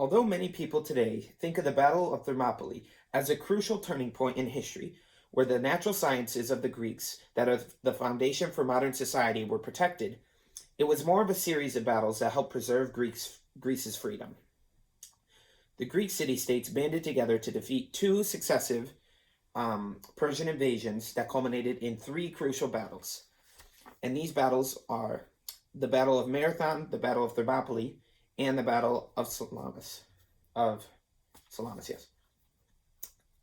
Although many people today think of the Battle of Thermopylae as a crucial turning point in history, where the natural sciences of the Greeks, that are the foundation for modern society, were protected, it was more of a series of battles that helped preserve Greece's freedom. The Greek city-states banded together to defeat two successive Persian invasions that culminated in three crucial battles. And these battles are the Battle of Marathon, the Battle of Thermopylae, and the Battle of Salamis. Yes.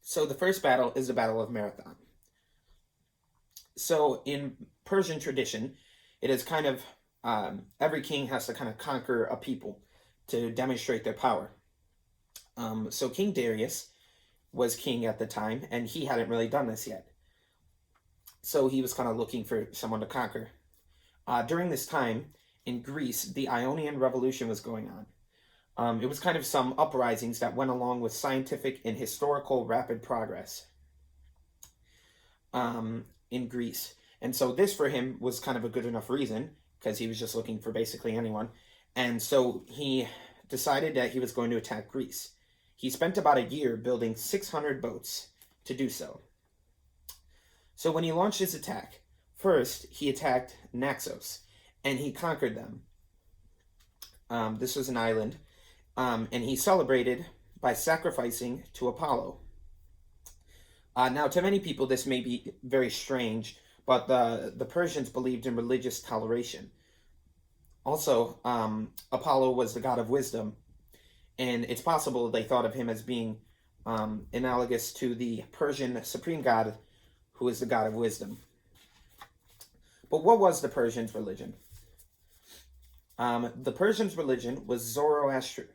So the first battle is the Battle of Marathon. So in Persian tradition, it is kind of every king has to kind of conquer a people to demonstrate their power. So King Darius was king at the time, and he hadn't really done this yet. So he was kind of looking for someone to conquer. During this time, in Greece, the Ionian Revolution was going on. It was kind of some uprisings that went along with scientific and historical rapid progress in Greece. And so this for him was kind of a good enough reason, because he was just looking for basically anyone. And so he decided that he was going to attack Greece. He spent about a year building 600 boats to do so. So when he launched his attack, first he attacked Naxos, and he conquered them. This was an island, and he celebrated by sacrificing to Apollo. Now, to many people, this may be very strange, but the Persians believed in religious toleration. Also, Apollo was the god of wisdom, and it's possible they thought of him as being analogous to the Persian supreme god, who is the god of wisdom. But what was the Persians' religion? The Persians' religion was Zoroastrianism.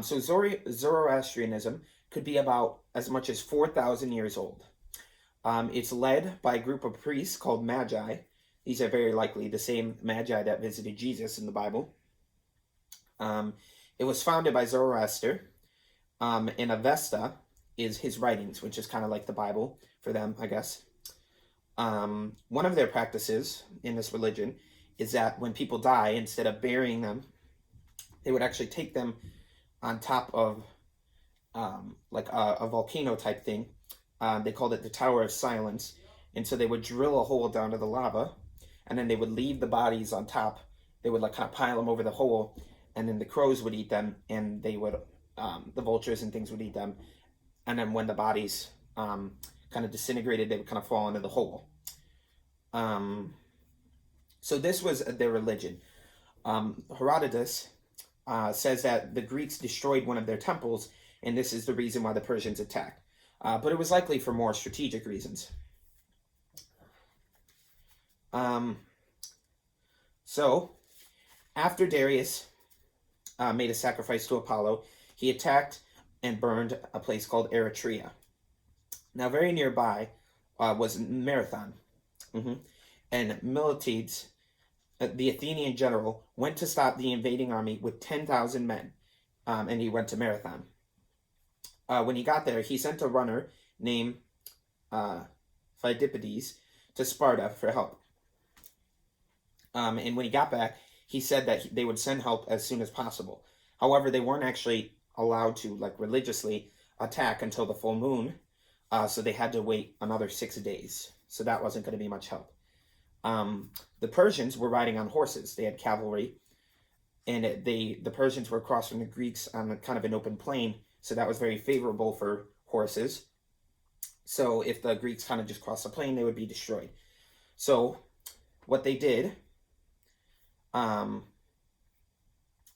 So Zoroastrianism could be about as much as 4,000 years old. It's led by a group of priests called Magi. These are very likely the same Magi that visited Jesus in the Bible. It was founded by Zoroaster, and Avesta is his writings, which is kind of like the Bible for them, I guess. One of their practices in this religion is that when people die, instead of burying them, they would actually take them on top of like a volcano type thing. They called it the Tower of Silence. And so they would drill a hole down to the lava, and then they would leave the bodies on top. They would like kind of pile them over the hole, and then the crows would eat them, and they would, the vultures and things would eat them. And then when the bodies kind of disintegrated, they would kind of fall into the hole. So this was their religion. Herodotus says that the Greeks destroyed one of their temples, and this is the reason why the Persians attacked. But it was likely for more strategic reasons. So, after Darius made a sacrifice to Apollo, he attacked and burned a place called Eretria. Now, very nearby was Marathon. And Miltiades, the Athenian general, went to stop the invading army with 10,000 men, and he went to Marathon. When he got there, he sent a runner named Phidippides to Sparta for help. And when he got back, he said that they would send help as soon as possible. However, they weren't actually allowed to like religiously attack until the full moon, so they had to wait another 6 days. So that wasn't going to be much help. The Persians were riding on horses. They had cavalry, and the Persians were across from the Greeks on kind of an open plain, so that was very favorable for horses. So if the Greeks kind of just crossed the plain, they would be destroyed. So what they did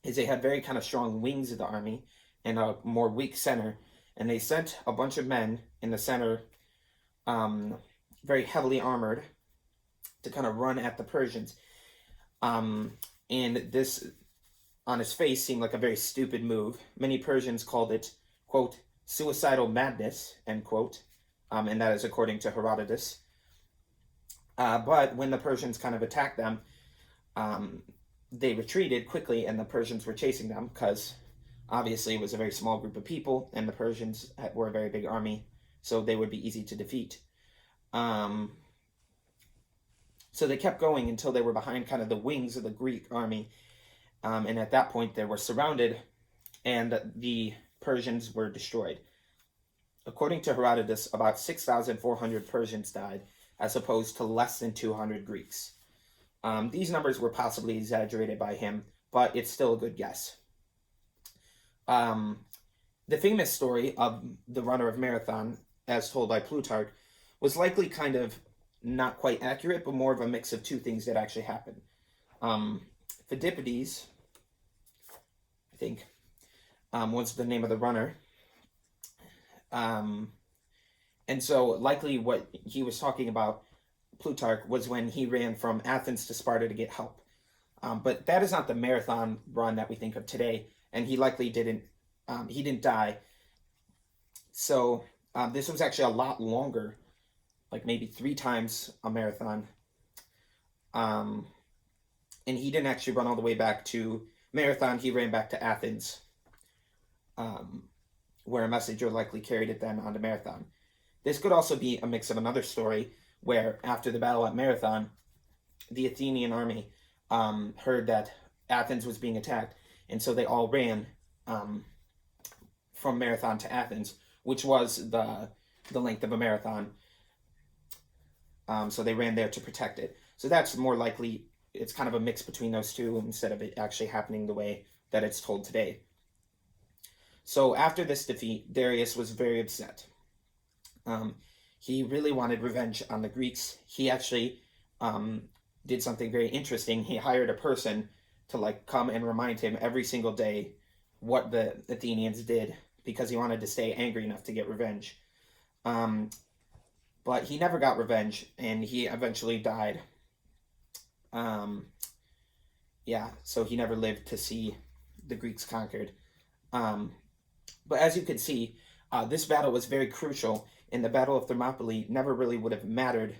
is they had very kind of strong wings of the army and a more weak center, and they sent a bunch of men in the center, very heavily armored, to kind of run at the Persians. And this, on his face, seemed like a very stupid move. Many Persians called it, quote, suicidal madness, end quote, and that is according to Herodotus. But when the Persians kind of attacked them, they retreated quickly, and the Persians were chasing them because obviously it was a very small group of people, and the Persians were a very big army, so they would be easy to defeat. So they kept going until they were behind kind of the wings of the Greek army. And at that point, they were surrounded, and the Persians were destroyed. According to Herodotus, about 6,400 Persians died, as opposed to less than 200 Greeks. These numbers were possibly exaggerated by him, but it's still a good guess. The famous story of the runner of Marathon, as told by Plutarch, was likely kind of not quite accurate, but more of a mix of two things that actually happened. Phidippides, I think, was the name of the runner. And so likely what he was talking about, Plutarch, was when he ran from Athens to Sparta to get help. But that is not the marathon run that we think of today, and he likely didn't die. So this was actually a lot longer, like maybe 3 times a marathon. And he didn't actually run all the way back to Marathon. He ran back to Athens, where a messenger likely carried it then on to Marathon. This could also be a mix of another story where after the battle at Marathon, the Athenian army heard that Athens was being attacked, and so they all ran from Marathon to Athens, which was the length of a marathon. So they ran there to protect it. So that's more likely, it's kind of a mix between those two instead of it actually happening the way that it's told today. So after this defeat, Darius was very upset. He really wanted revenge on the Greeks. He actually did something very interesting. He hired a person to come and remind him every single day what the Athenians did, because he wanted to stay angry enough to get revenge. But he never got revenge, and he eventually died. So he never lived to see the Greeks conquered. But as you can see, this battle was very crucial, and the Battle of Thermopylae never really would have mattered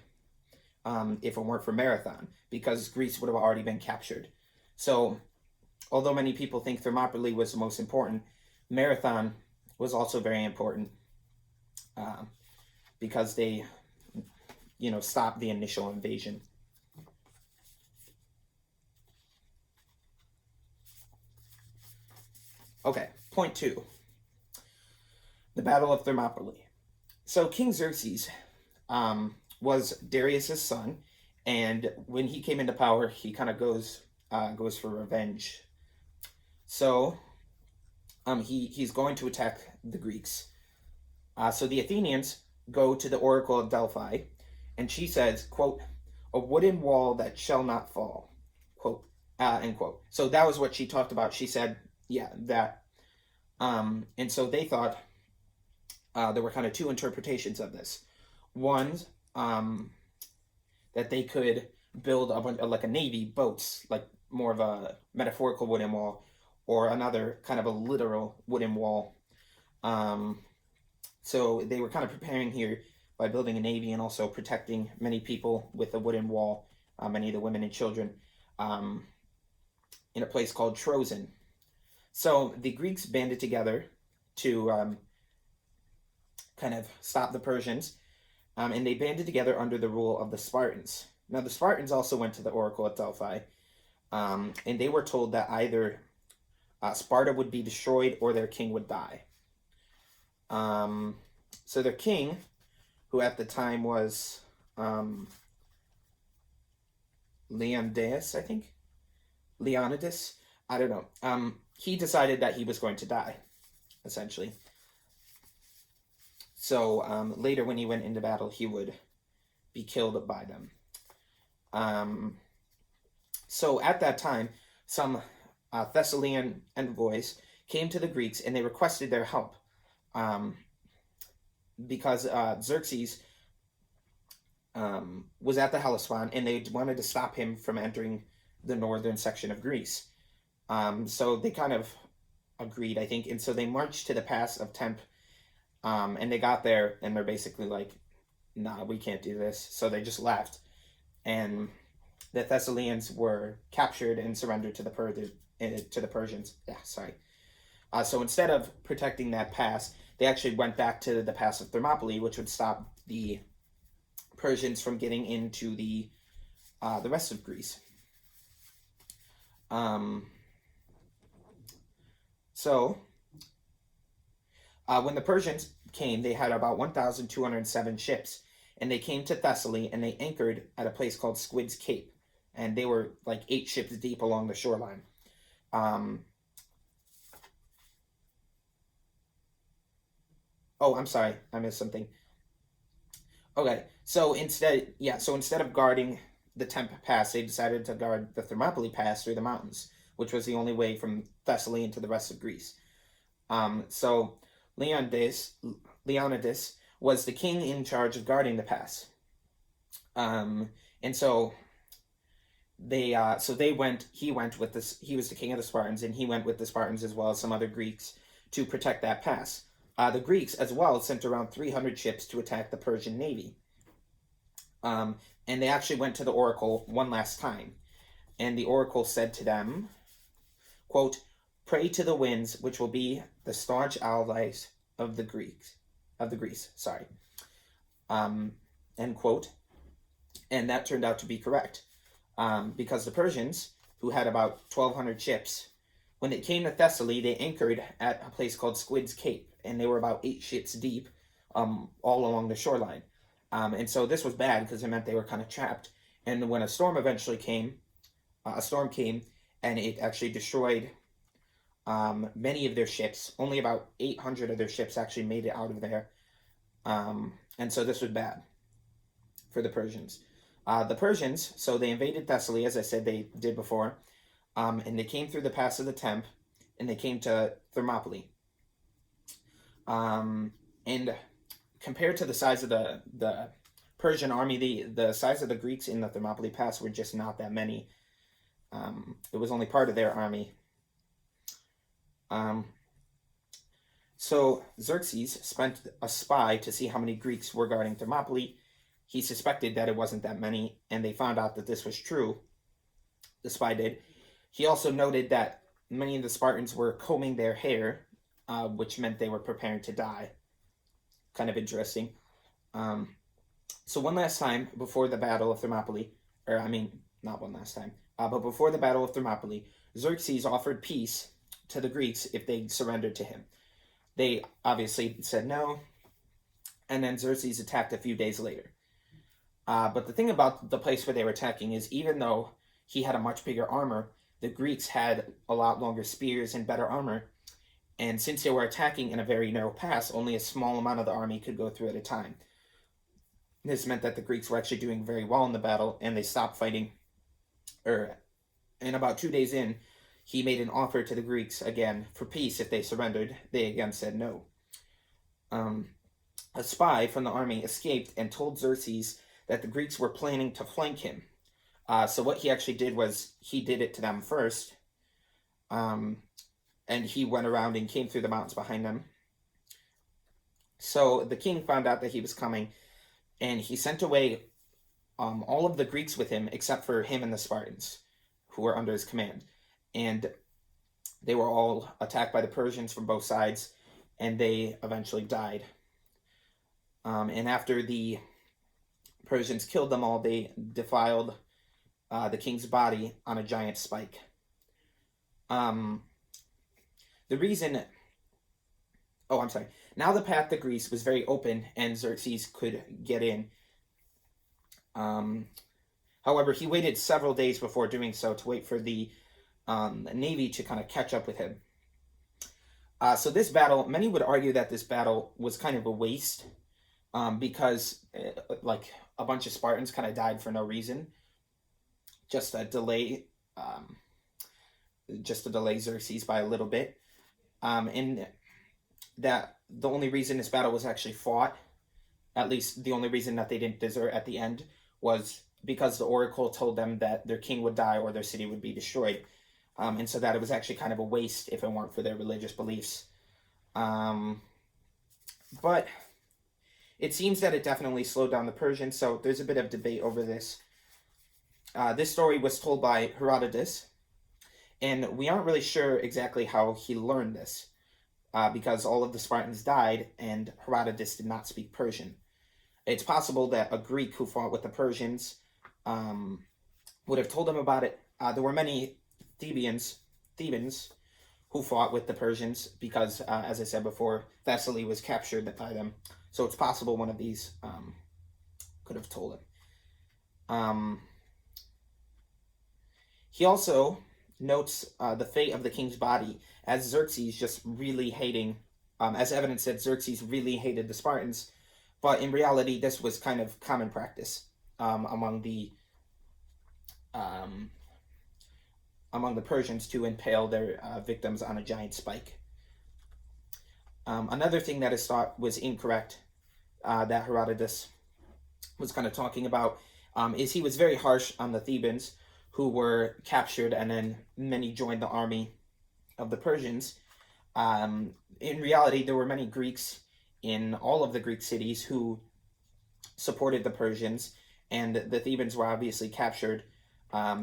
if it weren't for Marathon, because Greece would have already been captured. So, although many people think Thermopylae was the most important, Marathon was also very important because they, stopped the initial invasion. Okay, point 2. The Battle of Thermopylae. So King Xerxes was Darius's son, and when he came into power, he kind of goes for revenge. So he's going to attack the Greeks. So the Athenians go to the Oracle of Delphi, and she says, quote, "A wooden wall that shall not fall," quote, end quote. So that was what she talked about. She said, yeah, that. And so they thought there were kind of 2 interpretations of this. One, that they could build a navy, boats, like more of a metaphorical wooden wall, or another kind of a literal wooden wall. So they were kind of preparing here by building a navy and also protecting many people with a wooden wall, many of the women and children, in a place called Trozen. So the Greeks banded together to kind of stop the Persians, and they banded together under the rule of the Spartans. Now the Spartans also went to the Oracle at Delphi, and they were told that either Sparta would be destroyed or their king would die. So their king, who at the time was Leonidas, I think? Leonidas? I don't know. He decided that he was going to die, essentially. So later when he went into battle, he would be killed by them. So at that time, some Thessalian envoys came to the Greeks, and they requested their help because Xerxes was at the Hellespont, and they wanted to stop him from entering the northern section of Greece. So they kind of agreed, I think, and so they marched to the pass of Tempe, and they got there, and they're basically like, nah, we can't do this. So they just left, and the Thessalians were captured and surrendered to the Persians. So instead of protecting that pass, they actually went back to the pass of Thermopylae, which would stop the Persians from getting into the the rest of Greece. Um, so when the Persians came, they had about 1,207 ships, and they came to Thessaly, and they anchored at a place called Squid's Cape, and they were like 8 ships deep along the shoreline. Oh, I'm sorry, I missed something. Okay, so instead of guarding the Tempe Pass, they decided to guard the Thermopylae Pass through the mountains, which was the only way from Thessaly into the rest of Greece. So Leonidas, Leonidas was the king in charge of guarding the pass. And they went. He went with this. He was the king of the Spartans, and he went with the Spartans as well as some other Greeks to protect that pass. The Greeks as well sent around 300 ships to attack the Persian navy. And they actually went to the oracle one last time, and the oracle said to them, quote, "Pray to the winds, which will be the staunch allies of the Greece." Sorry. End quote. And that turned out to be correct, because the Persians, who had about 1,200 ships, when they came to Thessaly, they anchored at a place called Squid's Cape, and they were about 8 ships deep, all along the shoreline. And so this was bad because it meant they were kind of trapped. And when a storm eventually came, and it actually destroyed many of their ships. Only about 800 of their ships actually made it out of there. And so this was bad for the Persians. The Persians, so they invaded Thessaly, as I said they did before, and they came through the pass of the Tempe, and they came to Thermopylae. And compared to the size of the Persian army, the size of the Greeks in the Thermopylae Pass were just not that many. It was only part of their army. So Xerxes spent a spy to see how many Greeks were guarding Thermopylae. He suspected that it wasn't that many, and they found out that this was true. The spy did. He also noted that many of the Spartans were combing their hair, which meant they were preparing to die. Kind of interesting. So one last time before the Battle of Thermopylae, not one last time, but before the Battle of Thermopylae, Xerxes offered peace to the Greeks if they surrendered to him. They obviously said no, and then Xerxes attacked a few days later. But the thing about the place where they were attacking is even though he had a much bigger armor, the Greeks had a lot longer spears and better armor, and since they were attacking in a very narrow pass, only a small amount of the army could go through at a time. This meant that the Greeks were actually doing very well in the battle, and they stopped fighting. And about 2 days in, he made an offer to the Greeks again for peace if they surrendered. They again said no. A spy from the army escaped and told Xerxes that the Greeks were planning to flank him. So what he actually did was he did it to them first. And he went around and came through the mountains behind them. So the king found out that he was coming, and he sent away all of the Greeks with him except for him and the Spartans, who were under his command. And they were all attacked by the Persians from both sides, and they eventually died. And after the Persians killed them all, they defiled the king's body on a giant spike. Now the path to Greece was very open, and Xerxes could get in. However, he waited several days before doing so to wait for the navy to kind of catch up with him. So this battle, many would argue that this battle was kind of a waste, because a bunch of Spartans kind of died for no reason, just to delay Xerxes by a little bit, and that the only reason this battle was actually fought, at least the only reason that they didn't desert at the end, was because the oracle told them that their king would die or their city would be destroyed. And so that it was actually kind of a waste if it weren't for their religious beliefs. But it seems that it definitely slowed down the Persians, so there's a bit of debate over this. This story was told by Herodotus, and we aren't really sure exactly how he learned this, because all of the Spartans died, and Herodotus did not speak Persian. It's possible that a Greek who fought with the Persians would have told him about it. There were many Thebans who fought with the Persians because, as I said before, Thessaly was captured by them. So it's possible one of these could have told him. He also notes the fate of the king's body as Xerxes just really hating, as evidence that Xerxes really hated the Spartans, but in reality, this was kind of common practice among the Persians to impale their victims on a giant spike. Another thing that is thought was incorrect that Herodotus was kind of talking about is he was very harsh on the Thebans who were captured, and then many joined the army of the Persians. In reality, there were many Greeks in all of the Greek cities who supported the Persians, and the Thebans were obviously captured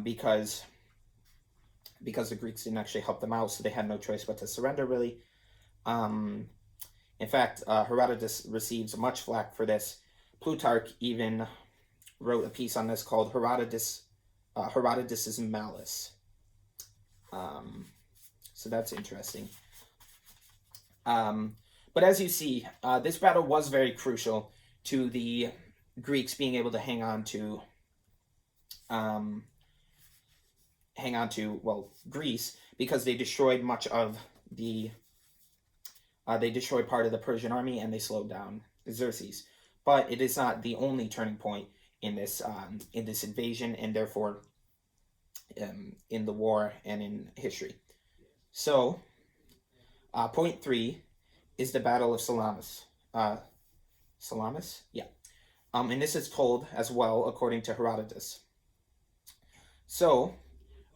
because the Greeks didn't actually help them out, so they had no choice but to surrender, really. In fact, Herodotus receives much flack for this. Plutarch even wrote a piece on this called Herodotus's Malice. So that's interesting. But as you see, this battle was very crucial to the Greeks being able to hang on to Greece, because they destroyed much of the they destroyed part of the Persian army, and they slowed down Xerxes. But it is not the only turning point in this invasion, and therefore in the war and in history. So, point 3 is the Battle of Salamis. Salamis? Yeah. And this is told as well according to Herodotus. So,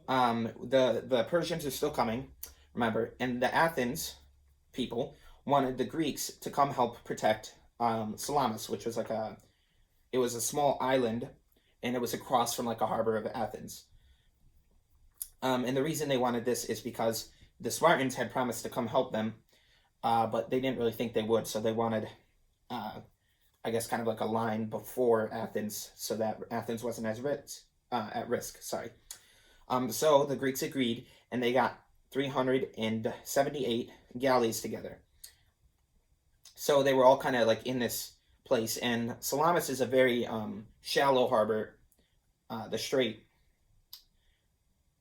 the Persians are still coming, remember, and the Athens people wanted the Greeks to come help protect Salamis, which was it was a small island, and it was across from like a harbor of Athens. And the reason they wanted this is because the Spartans had promised to come help them, but they didn't really think they would, so they wanted, I guess, kind of like a line before Athens, so that Athens wasn't as at risk. Sorry. So the Greeks agreed, and they got 378 galleys together. So they were all kind of like in this place, and Salamis is a very shallow harbor. The strait,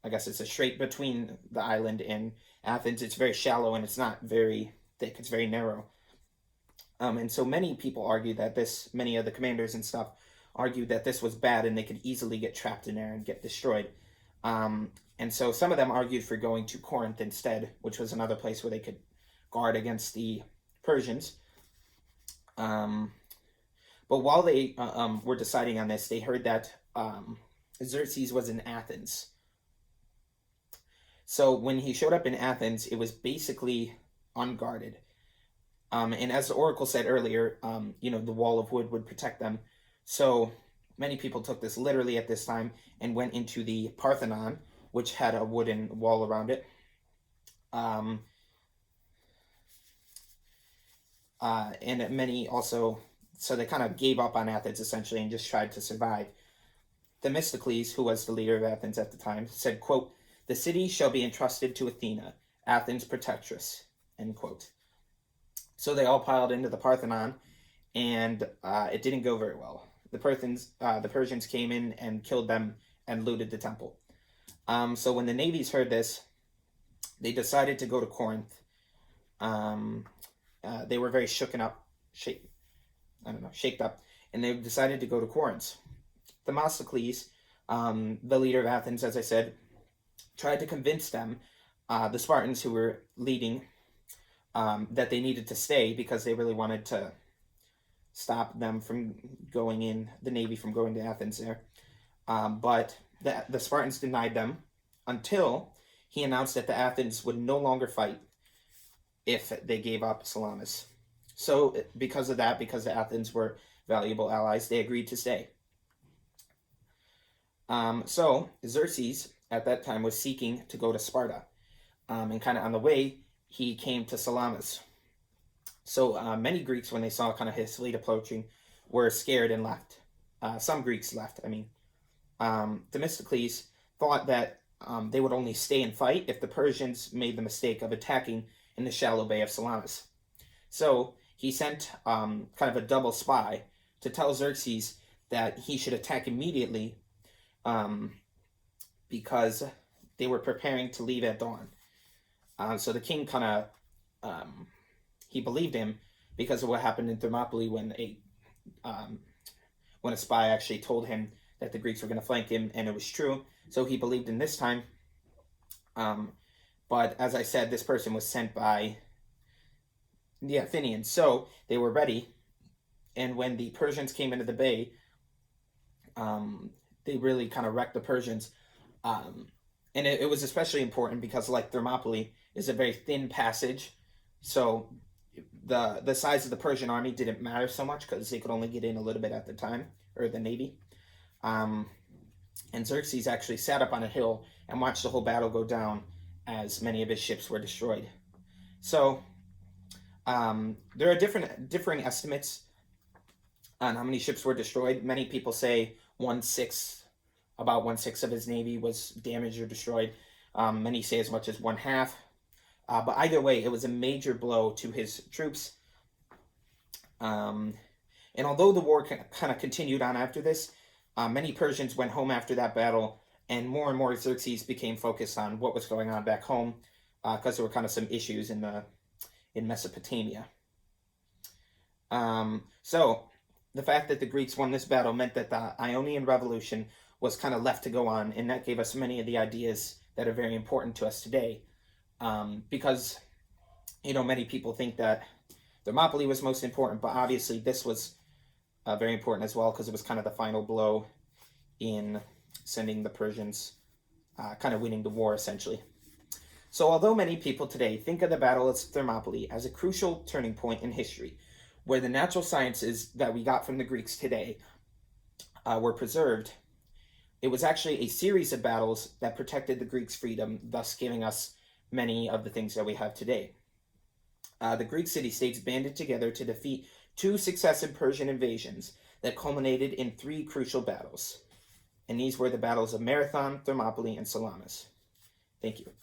I guess it's a strait between the island and Athens. It's very shallow, and it's not very thick. It's very narrow. And so many people argue that many of the commanders and stuff argued that this was bad, and they could easily get trapped in there and get destroyed. And so some of them argued for going to Corinth instead, which was another place where they could guard against the Persians. But while they were deciding on this, they heard that Xerxes was in Athens. So when he showed up in Athens, it was basically unguarded. And as the oracle said earlier, the wall of wood would protect them. So many people took this literally at this time and went into the Parthenon, which had a wooden wall around it. And many also, so they kind of gave up on Athens essentially and just tried to survive. Themistocles, who was the leader of Athens at the time, said, quote, "The city shall be entrusted to Athena, Athens' protectress," end quote. So they all piled into the Parthenon, and it didn't go very well. The Persians came in and killed them and looted the temple. So when the navies heard this, they decided to go to Corinth. They were very shaked up, and they decided to go to Corinth. Themistocles, the leader of Athens, as I said, tried to convince them, the Spartans who were leading, that they needed to stay because they really wanted to stop them from going in, the navy from going to Athens there. But the Spartans denied them until he announced that the Athens would no longer fight if they gave up Salamis. So because of that, because the Athens were valuable allies, they agreed to stay. So Xerxes at that time was seeking to go to Sparta. And kind of on the way, he came to Salamis. So many Greeks, when they saw kind of his fleet approaching, were scared and left. Some Greeks left, Themistocles thought that they would only stay and fight if the Persians made the mistake of attacking in the shallow bay of Salamis. So he sent kind of a double spy to tell Xerxes that he should attack immediately because they were preparing to leave at dawn. So the king kind of he believed him because of what happened in Thermopylae when a spy actually told him that the Greeks were going to flank him, and it was true. So he believed in this time. But as I said, this person was sent by the Athenians, so they were ready. And when the Persians came into the bay, they really kind of wrecked the Persians. And it was especially important because, like Thermopylae, is a very thin passage, so the size of the Persian army didn't matter so much because they could only get in a little bit at the time, or the navy. And Xerxes actually sat up on a hill and watched the whole battle go down as many of his ships were destroyed. So there are differing estimates on how many ships were destroyed. Many people say about 1/6 of his navy was damaged or destroyed. Many say as much as 1/2. But either way, it was a major blow to his troops. And although the war kind of continued on after this, many Persians went home after that battle, and more Xerxes became focused on what was going on back home, because there were kind of some issues in Mesopotamia. So the fact that the Greeks won this battle meant that the Ionian Revolution was kind of left to go on, and that gave us many of the ideas that are very important to us today. Because, many people think that Thermopylae was most important, but obviously this was very important as well, because it was kind of the final blow in sending the Persians, kind of winning the war, essentially. So although many people today think of the Battle of Thermopylae as a crucial turning point in history, where the natural sciences that we got from the Greeks today were preserved, it was actually a series of battles that protected the Greeks' freedom, thus giving us many of the things that we have today. The Greek city-states banded together to defeat 2 successive Persian invasions that culminated in 3 crucial battles. And these were the battles of Marathon, Thermopylae, and Salamis. Thank you.